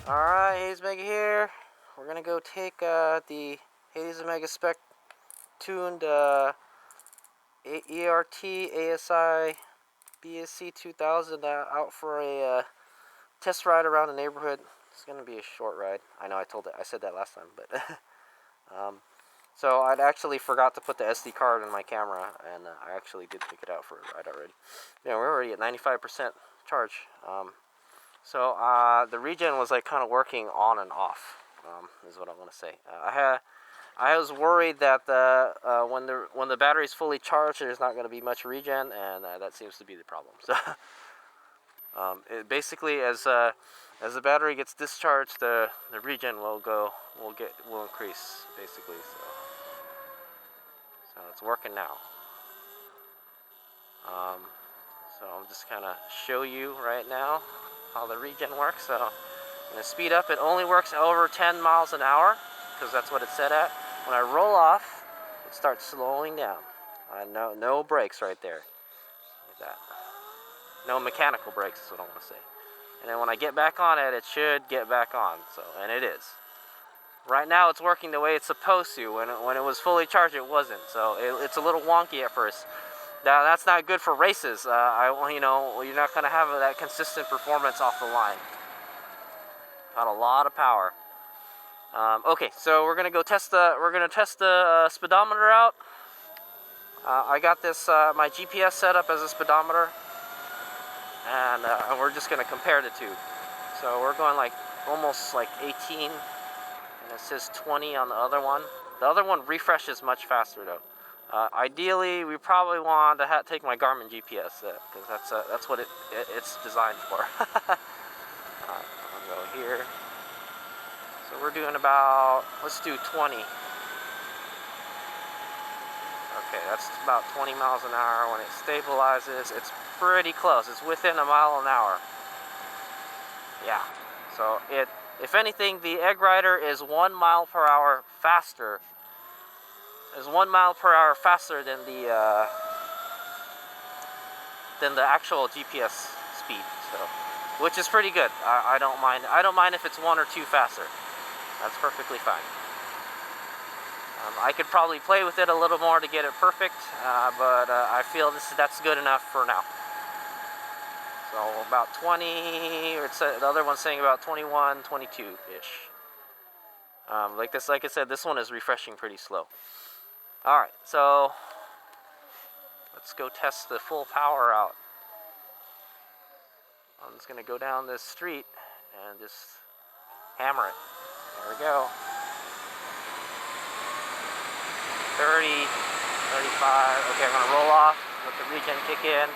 Alright, HadesOmega here. We're gonna go take the HadesOmegaSPEC tuned ERT ASI BAC2000 out for a test ride around the neighborhood. It's gonna be a short ride. I know I said that last time, but so I'd actually forgot to put the SD card in my camera, and I actually did pick it out for a ride already. Yeah, we're already at 95% charge. So the regen was like kind of working on and off, is what I want to say. I was worried that when the battery's fully charged, there's not going to be much regen, and that seems to be the problem. So basically, as the battery gets discharged, the regen will increase basically. So it's working now. So I'm just kind of show you right now how the regen works. So I'm going to speed up. It only works over 10 miles an hour because that's what it's set at. When I roll off, it starts slowing down. No brakes right there. Like that. No mechanical brakes is what I want to say. And then when I get back on it, it should get back on. And it is. Right now it's working the way it's supposed to. When it was fully charged, it wasn't. So it's a little wonky at first. Now that's not good for races. You're not going to have that consistent performance off the line. Got a lot of power. Okay, so we're gonna go test the speedometer out. I got this my GPS set up as a speedometer, and we're just gonna compare the two. So we're going like almost like 18, and it says 20 on the other one. The other one refreshes much faster though. Ideally, we probably want to take my Garmin GPS because that's what it's designed for. I'll go here. So we're doing let's do 20. Okay, that's about 20 miles an hour. When it stabilizes, it's pretty close. It's within a mile an hour. Yeah. So if anything, the Egg Rider is 1 mile per hour faster. Is 1 mile per hour faster than the actual GPS speed. So, which is pretty good. I don't mind. I don't mind if it's 1 or 2 faster. That's perfectly fine. I could probably play with it a little more to get it perfect, but I feel that's good enough for now. So about 20, the other one's saying about 21, 22-ish. Like I said, this one is refreshing pretty slow. All right, so let's go test the full power out. I'm just gonna go down this street and just hammer it. There we go. 30, 35. Okay, I'm gonna roll off, let the regen kick in.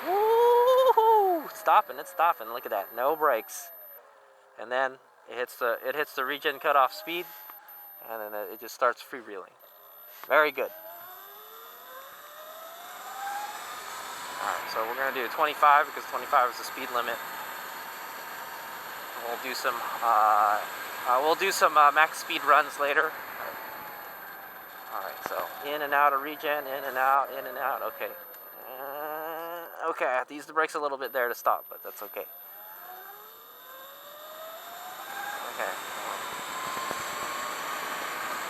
Woo! It's stopping. Look at that. No brakes. And then it hits the regen cutoff speed, and then it just starts freewheeling. Very good. Alright, so we're gonna do 25 because 25 is the speed limit. We'll do some max speed runs later. Alright, so in and out of regen, in and out. Okay. Okay, I have to use the brakes a little bit there to stop, but that's okay. Okay.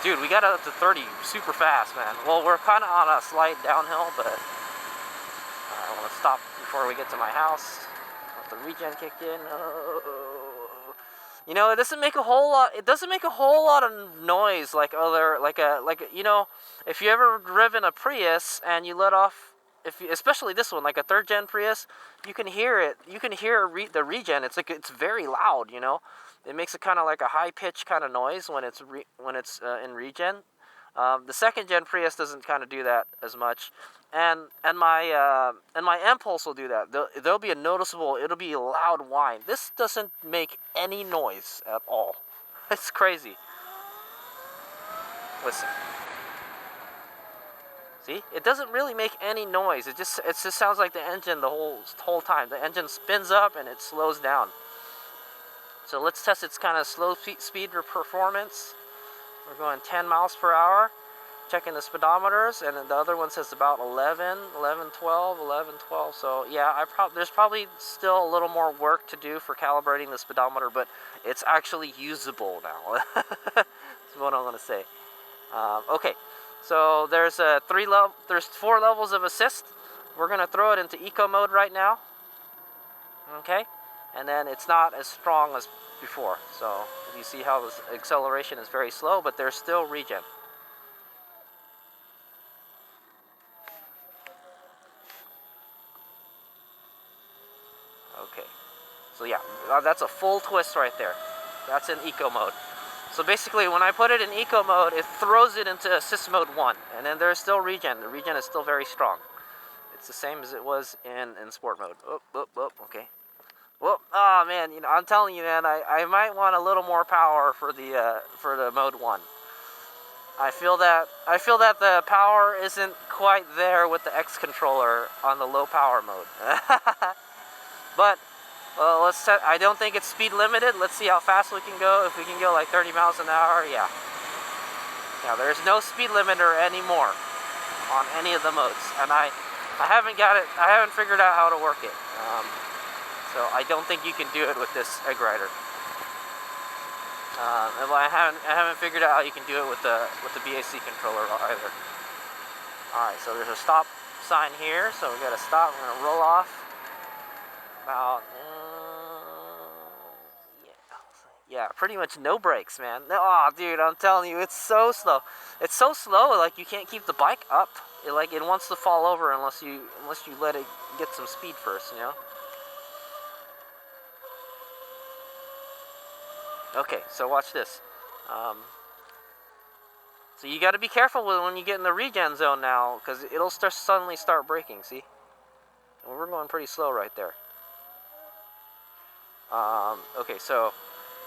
Dude, we got up to 30 super fast, man. Well, we're kind of on a slight downhill, but I want to stop before we get to my house. Let the regen kick in. You know, it doesn't make a whole lot of noise like if you ever driven a Prius and you let off, especially this one, like a 3rd gen Prius, you can hear it. You can hear the regen. It's very loud. You know, it makes it kind of like a high pitch kind of noise when it's in regen. The 2nd gen Prius doesn't kind of do that as much, and my impulse will do that. There'll be a noticeable, it'll be a loud whine. This doesn't make any noise at all. It's crazy. Listen. See, it doesn't really make any noise. It just sounds like the engine the whole time. The engine spins up and it slows down. So let's test its kind of slow speed performance. We're going 10 miles per hour. Checking the speedometers, and then the other one says about 11, 12. So yeah, there's probably still a little more work to do for calibrating the speedometer, but it's actually usable now. That's what I'm going to say. Okay, so there's 4 levels of assist. We're going to throw it into eco mode right now. Okay, and then it's not as strong as before. So you see how this acceleration is very slow, but there's still regen. Okay, so yeah, that's a full twist right there. That's in eco mode. So basically, when I put it in eco mode, it throws it into assist mode 1, and then there's still regen. The regen is still very strong. It's the same as it was in sport mode. Okay. Well, oh man, I'm telling you, man, I might want a little more power for the mode 1. I feel that the power isn't quite there with the X controller on the low power mode. But I don't think it's speed limited. Let's see how fast we can go. If we can go like 30 miles an hour, yeah. Yeah, there's no speed limiter anymore on any of the modes, and I haven't got it. I haven't figured out how to work it. So I don't think you can do it with this egg rider. And I haven't figured out how you can do it with the BAC controller either. All right, so there's a stop sign here, so we got to stop. We're gonna roll off. About yeah, pretty much no brakes, man. Oh, dude, I'm telling you, it's so slow. It's so slow, like you can't keep the bike up. It wants to fall over unless you let it get some speed first, you know. Okay, so watch this. So you got to be careful when you get in the regen zone now, because it'll suddenly start braking. See, and we're going pretty slow right there. Okay, so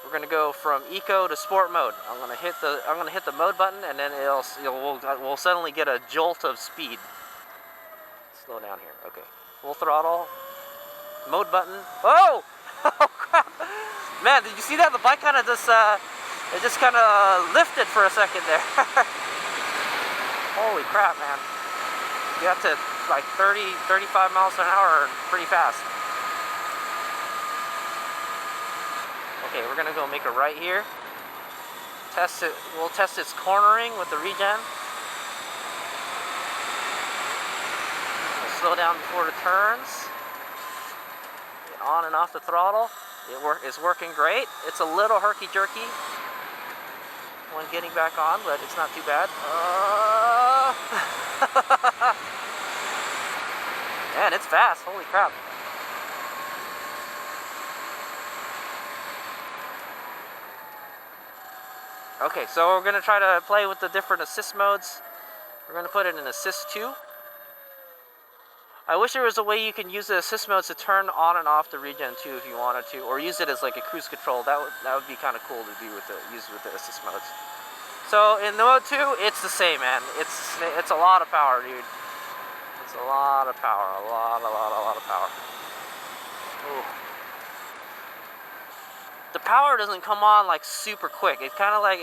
we're gonna go from eco to sport mode. I'm gonna hit the mode button, and then we'll suddenly get a jolt of speed. Slow down here. Okay, full throttle. Mode button. Oh! Oh crap! Man, did you see that? The bike kind of just kind of lifted for a second there. Holy crap, man! You got to like 35 miles an hour, pretty fast. Okay, we're gonna go make a right here. Test it. We'll test its cornering with the regen. We'll slow down before the turns. Get on and off the throttle. It's working great. It's a little herky-jerky when getting back on, but it's not too bad. Man, it's fast. Holy crap. Okay, so we're going to try to play with the different assist modes. We're going to put it in assist 2. I wish there was a way you can use the assist modes to turn on and off the regen too if you wanted to, or use it as like a cruise control. That would be kind of cool to do use with the assist modes. So in the mode 2, it's the same, man. It's a lot of power, dude. It's a lot of power, a lot of power. Ooh. The power doesn't come on like super quick. It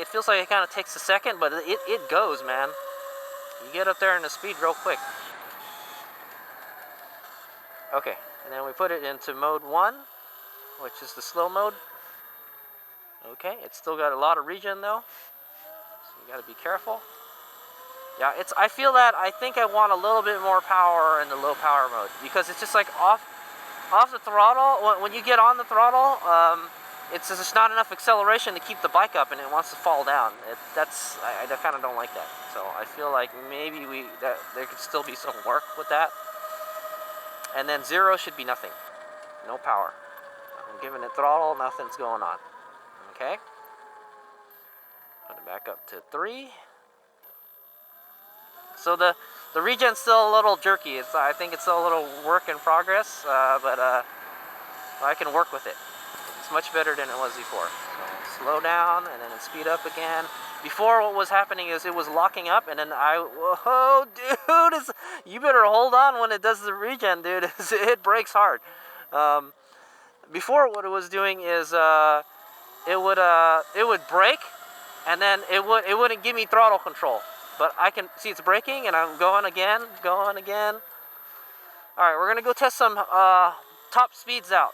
feels like it kind of takes a second, but it goes, man. You get up there in the speed real quick. Okay, and then we put it into mode 1, which is the slow mode. Okay, it's still got a lot of regen though, so you got to be careful. Yeah, I think I want a little bit more power in the low power mode, because it's just like off the throttle. When you get on the throttle, it's just not enough acceleration to keep the bike up, and it wants to fall down. I kind of don't like that. So I feel like maybe there could still be some work with that. And then 0 should be nothing, no power. I'm giving it throttle, nothing's going on. Okay. Put it back up to 3. So the regen's still a little jerky. I think it's still a little work in progress, but I can work with it. It's much better than it was before. So slow down and then speed up again. Before, what was happening is it was locking up, and then whoa, dude, you better hold on when it does the regen, dude. It brakes hard. Before, what it was doing is it would brake, and then it wouldn't give me throttle control. But I can see it's braking, and I'm going again. All right, we're gonna go test some top speeds out.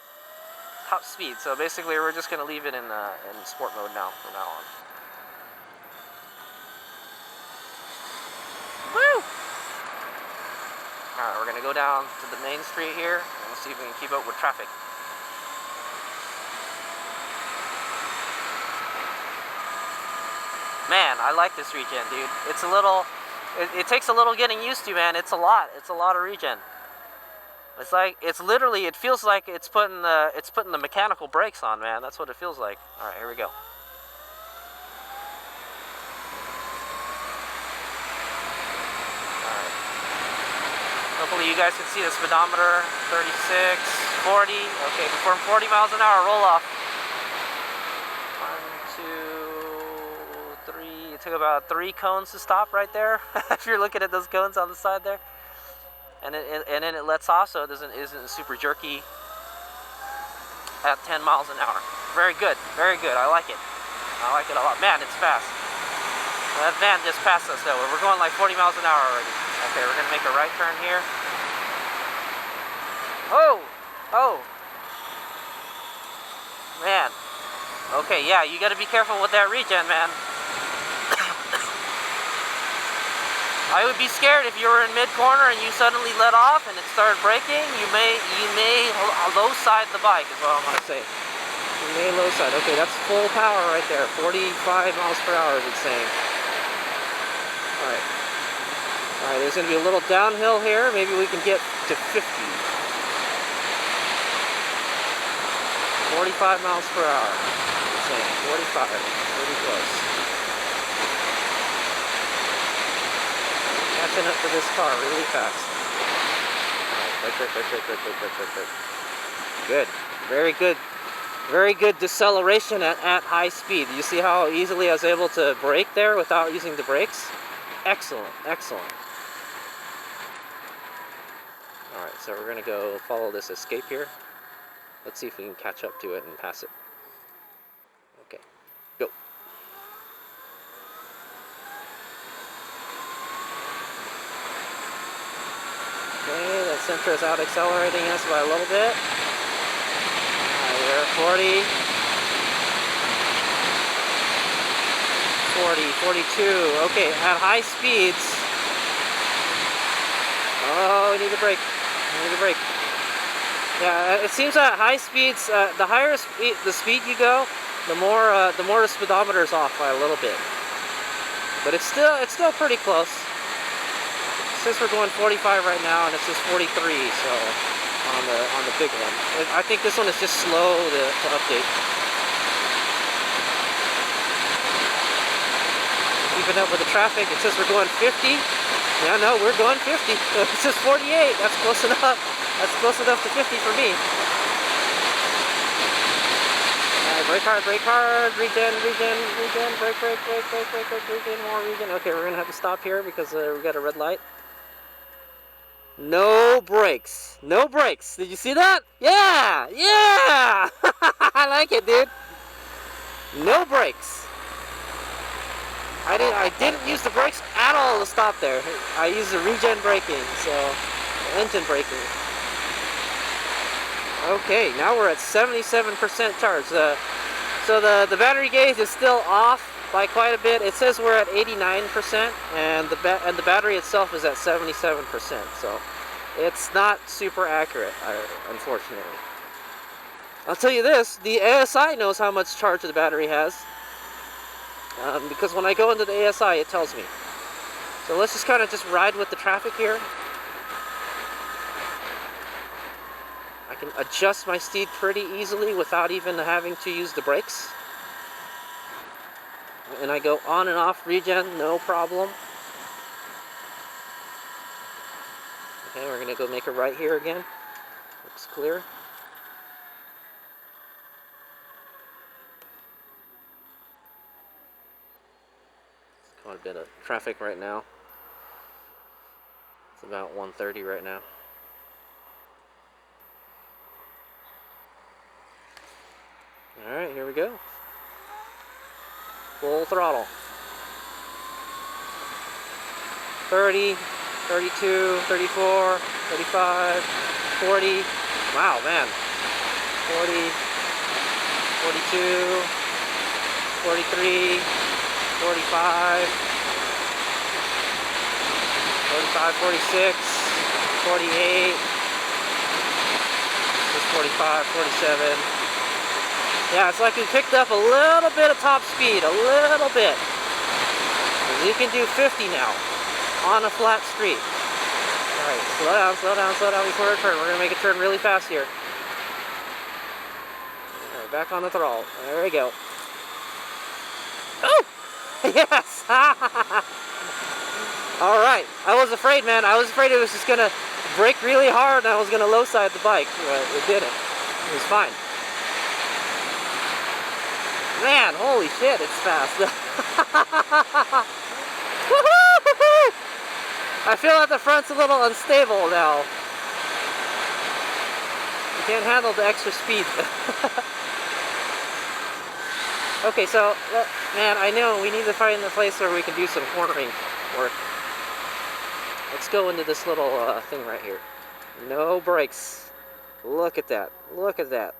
Top speed. So basically, we're just gonna leave it in sport mode now from now on. Woo! Alright, we're going to go down to the main street here and see if we can keep up with traffic. Man, I like this regen, dude. It's a little, it takes a little getting used to, man. It's a lot of regen. It's like, it feels like it's putting the mechanical brakes on, man. That's what it feels like. Alright, here we go. Hopefully you guys can see the speedometer, 36, 40. Okay, from 40 miles an hour, roll off. 1, 2, 3. It took about 3 cones to stop right there. If you're looking at those cones on the side there. And then it lets off, so it isn't super jerky at 10 miles an hour. Very good, very good. I like it. I like it a lot. Man, it's fast. That van just passed us though. We're going like 40 miles an hour already. Okay, we're gonna make a right turn here. Oh! Man. Okay, yeah, you gotta be careful with that regen, man. I would be scared if you were in mid-corner and you suddenly let off and it started braking. You may low side the bike is what I'm gonna say. You may low side. Okay, that's full power right there. 45 miles per hour is it's saying. Alright. Alright, there's going to be a little downhill here. Maybe we can get to 50. 45 miles per hour. It's saying 45. Pretty close. Catching up to this car really fast. Alright, right. Good. Very good. Very good deceleration at high speed. You see how easily I was able to brake there without using the brakes? Excellent, excellent. Alright, so we're going to go follow this escape here. Let's see if we can catch up to it and pass it. Okay, go. Okay, that Sentra is out accelerating us by a little bit. Alright, we're at 40. 40, 42. Okay, at high speeds. Oh, we need a brake. Yeah, it seems at high speeds, the higher the speed you go, the more the speedometer is off by a little bit. But it's still pretty close. Since we're going 45 right now, and it says 43, so on the big one. I think this one is just slow to update. Keeping up with the traffic. It says we're going 50. Yeah, no, we're going 50. It says 48. That's close enough. That's close enough to 50 for me. Brake hard. Regen. Brake. Regen, more regen. Okay, we're gonna have to stop here because we got a red light. No brakes. Did you see that? Yeah. I like it, dude. No brakes. I didn't use the brakes at all to stop there. I used the regen braking, so engine braking. Okay, now we're at 77% charge. So the battery gauge is still off by quite a bit. It says we're at 89%, and the battery itself is at 77%. So it's not super accurate, unfortunately. I'll tell you this: the ASI knows how much charge the battery has. Because when I go into the ASI, it tells me. So let's just kind of ride with the traffic here. I can adjust my speed pretty easily without even having to use the brakes. And I go on and off regen, no problem. Okay, we're gonna go make a right here again. Looks clear. Quite a bit of traffic right now. It's about 1:30 right now. Alright, here we go. Full throttle. 30, 32, 34, 35, 40. Wow, man. 40, 42, 43, 45, 45, 46, 48, this is 45, 47. Yeah, it's like we picked up a little bit of top speed, a little bit. You can do 50 now on a flat street. Alright, slow down, slow down, slow down before a turn. We're going to make a turn really fast here. Alright, back on the throttle. There we go. Oh! Yes! Alright, I was afraid, man. I was afraid it was just going to brake really hard and I was going to low side the bike. But it didn't. It was fine. Man, holy shit, it's fast. I feel like the front's a little unstable now. You can't handle the extra speed. Okay, so, man, I know we need to find a place where we can do some cornering work. Let's go into this little thing right here. No brakes. Look at that. Look at that.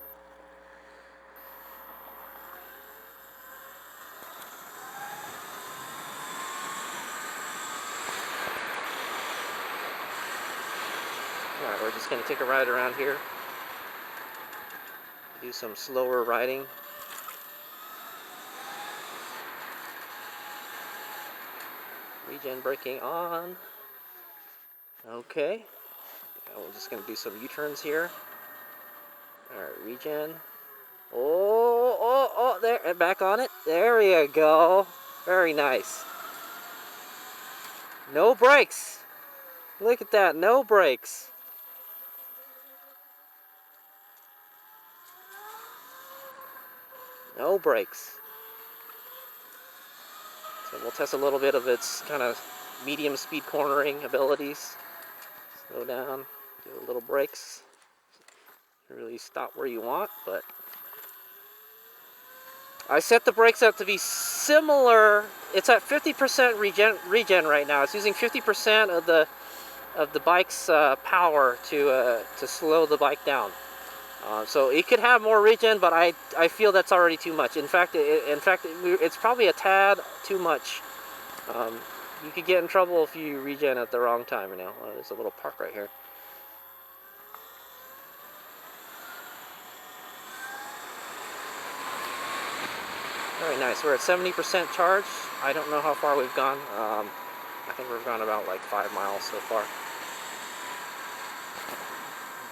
Alright, we're just going to take a ride around here. Do some slower riding. Regen braking on. Okay. We're just going to do some U-turns here. Alright, regen. Oh, there, back on it. There we go. Very nice. No brakes. Look at that, no brakes. No brakes. So we'll test a little bit of its kind of medium speed cornering abilities. Slow down, do a little brakes. Really stop where you want, but I set the brakes up to be similar. It's at 50% regen right now. It's using 50% of the bike's power to slow the bike down. So it could have more regen, but I feel that's already too much. In fact, it's probably a tad too much. You could get in trouble if you regen at the wrong time. You know, there's a little park right here. Very nice. We're at 70% charge. I don't know how far we've gone. I think we've gone about like 5 miles so far.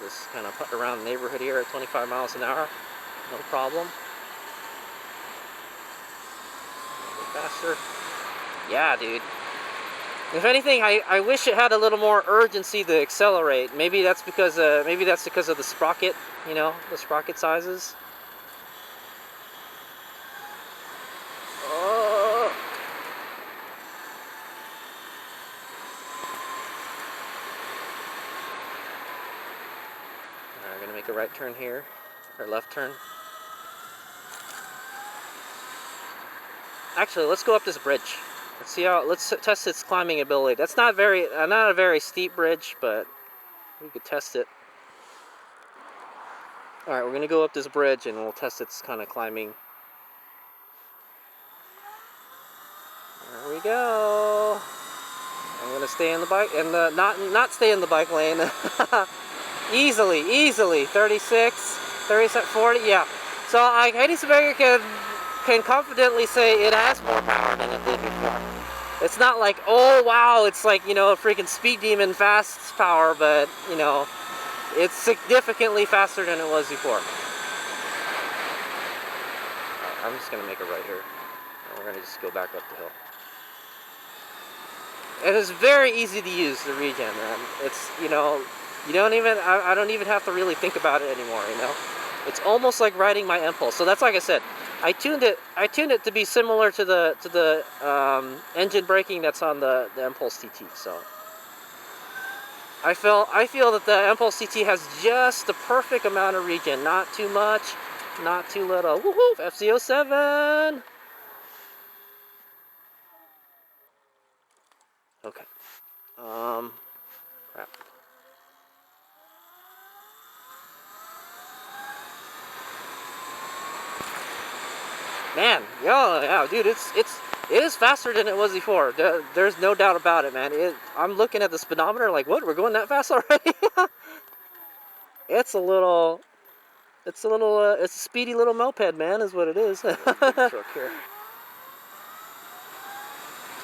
Just kind of put around the neighborhood here at 25 miles an hour. No problem. A little faster. Yeah, dude. If anything, I wish it had a little more urgency to accelerate. Maybe that's because of the sprocket. You know, the sprocket sizes. We're gonna make a right turn here, or left turn. Actually, let's go up this bridge. Let's see how. Let's test its climbing ability. That's not a very steep bridge, but we could test it. All right, we're gonna go up this bridge and we'll test its kind of climbing. There we go. I'm gonna stay in the bike and not stay in the bike lane. Easily, 36, 37, 40, yeah. So HadesOmega can confidently say it has more power than it did before. It's not like, oh wow, it's like, you know, a freaking speed demon fast power, but, you know, it's significantly faster than it was before. I'm just gonna make a right here. And we're gonna just go back up the hill. it is very easy to use, the regen, man. It's, you know, you don't even, I don't even have to really think about it anymore, you know. It's almost like riding my impulse. So that's like I said, I tuned it to be similar to the engine braking that's on the Impulse TT. So I feel that the Impulse TT has just the perfect amount of regen, not too much, not too little. Woohoo! FC07. Okay. Crap. Man, yeah, dude, it is faster than it was before. There's no doubt about it, man. I'm looking at the speedometer like, what? We're going that fast already? It's a speedy little moped, man, is what it is. Truck here.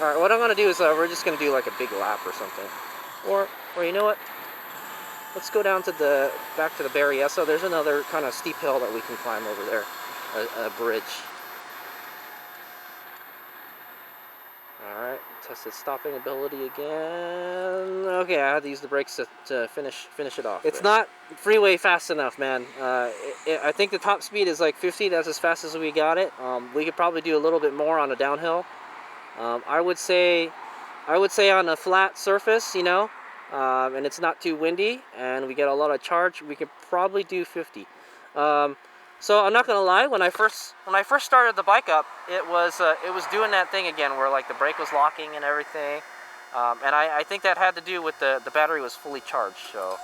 All right, what I'm gonna do is we're just gonna do like a big lap or something, or you know what? Let's go down to back to the Berryessa. There's another kind of steep hill that we can climb over there, a bridge. Alright, tested stopping ability again. Okay, I had to use the brakes to finish it off. It's not freeway fast enough, man. I think the top speed is like 50. That's as fast as we got it. We could probably do a little bit more on a downhill. I would say on a flat surface, you know, and it's not too windy, and we get a lot of charge, we could probably do 50. So I'm not gonna lie, when I first started the bike up, it was doing that thing again where like the brake was locking and everything, and I think that had to do with the battery was fully charged. So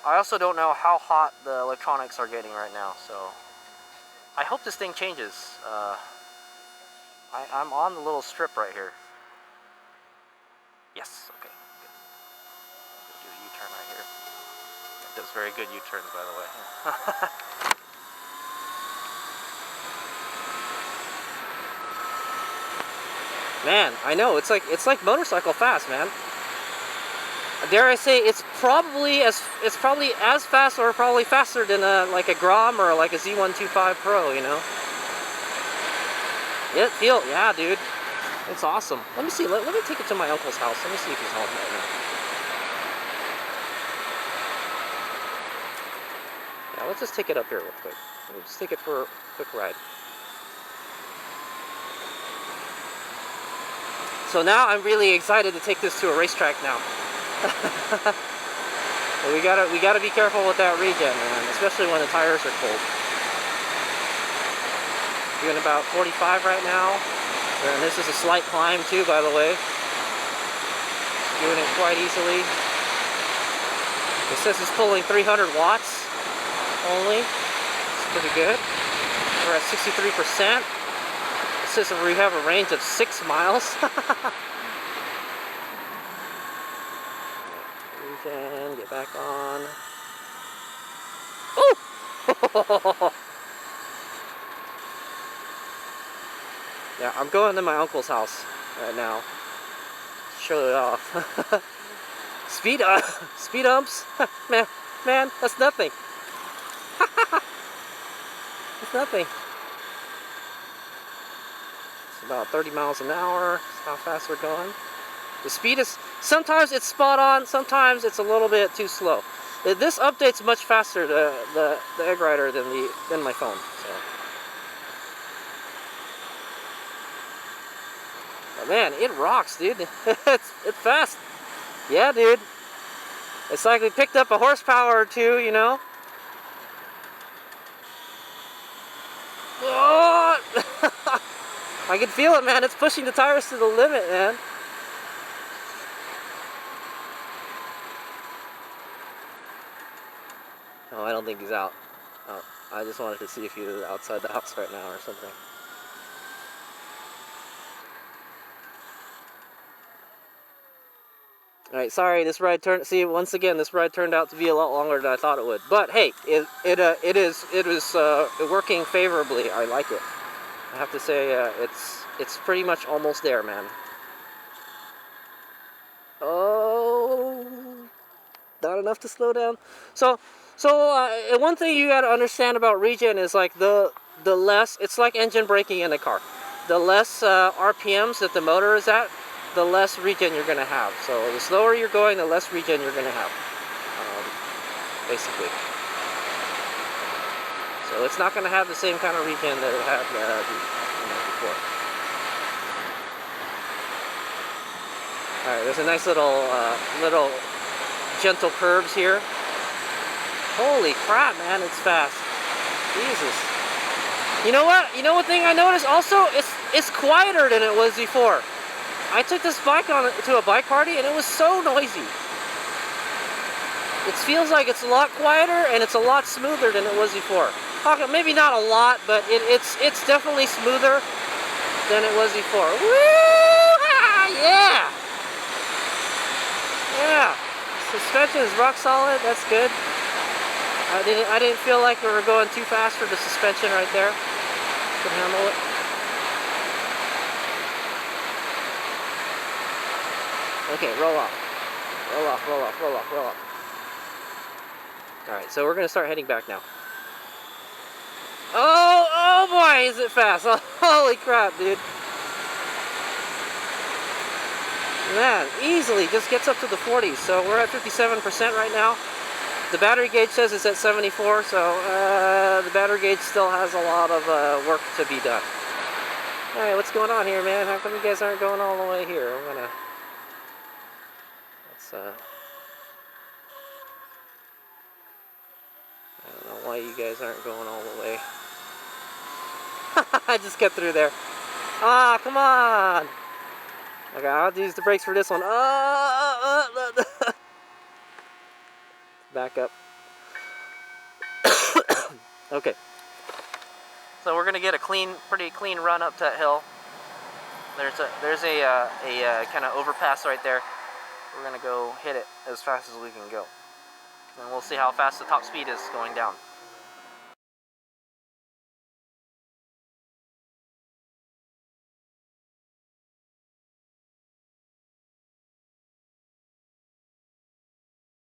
I also don't know how hot the electronics are getting right now. So I hope this thing changes. I'm on the little strip right here. Yes, okay, good. Do a U-turn right here. It does very good U-turns, by the way. Man, I know, it's like motorcycle fast, man. Dare I say, it's probably as fast or probably faster than like a Grom or like a Z125 Pro, you know. Yeah, dude, it's awesome. Let me see. Let me take it to my uncle's house. Let me see if he's home right now. Yeah, let's just take it up here real quick. Let's take it for a quick ride. So now I'm really excited to take this to a racetrack now. But we gotta be careful with that regen, man, especially when the tires are cold. Doing about 45 right now, and this is a slight climb too, by the way. Doing it quite easily. It says it's pulling 300 watts only. It's pretty good. We're at 63%. It says we have a range of 6 miles. Regen, get back on. Oh! Yeah, I'm going to my uncle's house right now. Show it off. Speed umps? man, that's nothing. It's nothing. It's about 30 miles an hour. That's how fast we're going. The speed is, sometimes it's spot on, sometimes it's a little bit too slow. This update's much faster, the Egg Rider, than my phone. So. But man, it rocks, dude. it's fast. Yeah, dude. It's like we picked up a horsepower or two, you know. Oh! I can feel it, man. It's pushing the tires to the limit, man. Oh, I don't think he's out. Oh, I just wanted to see if he was outside the house right now or something. Alright, sorry, this ride turned out to be a lot longer than I thought it would. But hey, it is working favorably. I like it. I have to say, it's pretty much almost there, man. Oh, not enough to slow down. So one thing you got to understand about regen is like the less, it's like engine braking in a car. The less RPMs that the motor is at, the less regen you're going to have. So the slower you're going, the less regen you're going to have, basically. So it's not going to have the same kind of regen that it had before. Alright, there's a nice little gentle curves here. Holy crap, man, it's fast. Jesus. You know what? You know what thing I noticed also? It's quieter than it was before. I took this bike to a bike party and it was so noisy. It feels like it's a lot quieter and it's a lot smoother than it was before. Maybe not a lot, but it's definitely smoother than it was before. Woo! Yeah! Yeah! Suspension is rock solid. That's good. I didn't feel like we were going too fast for the suspension right there. Could handle it. Okay, roll off. Roll off, roll off, roll off, roll off. Alright, so we're going to start heading back now. Oh boy, is it fast. Oh, holy crap, dude. Man, easily just gets up to the 40s. So we're at 57% right now. The battery gauge says it's at 74, so the battery gauge still has a lot of work to be done. Alright, what's going on here, man? How come you guys aren't going all the way here? I'm gonna... Let's, I don't know why you guys aren't going all the way. I just got through there. Ah, come on! Okay, I'll use the brakes for this one. Back up. Okay. So we're gonna get a pretty clean run up that hill. There's a kind of overpass right there. We're gonna go hit it as fast as we can go, and we'll see how fast the top speed is going down.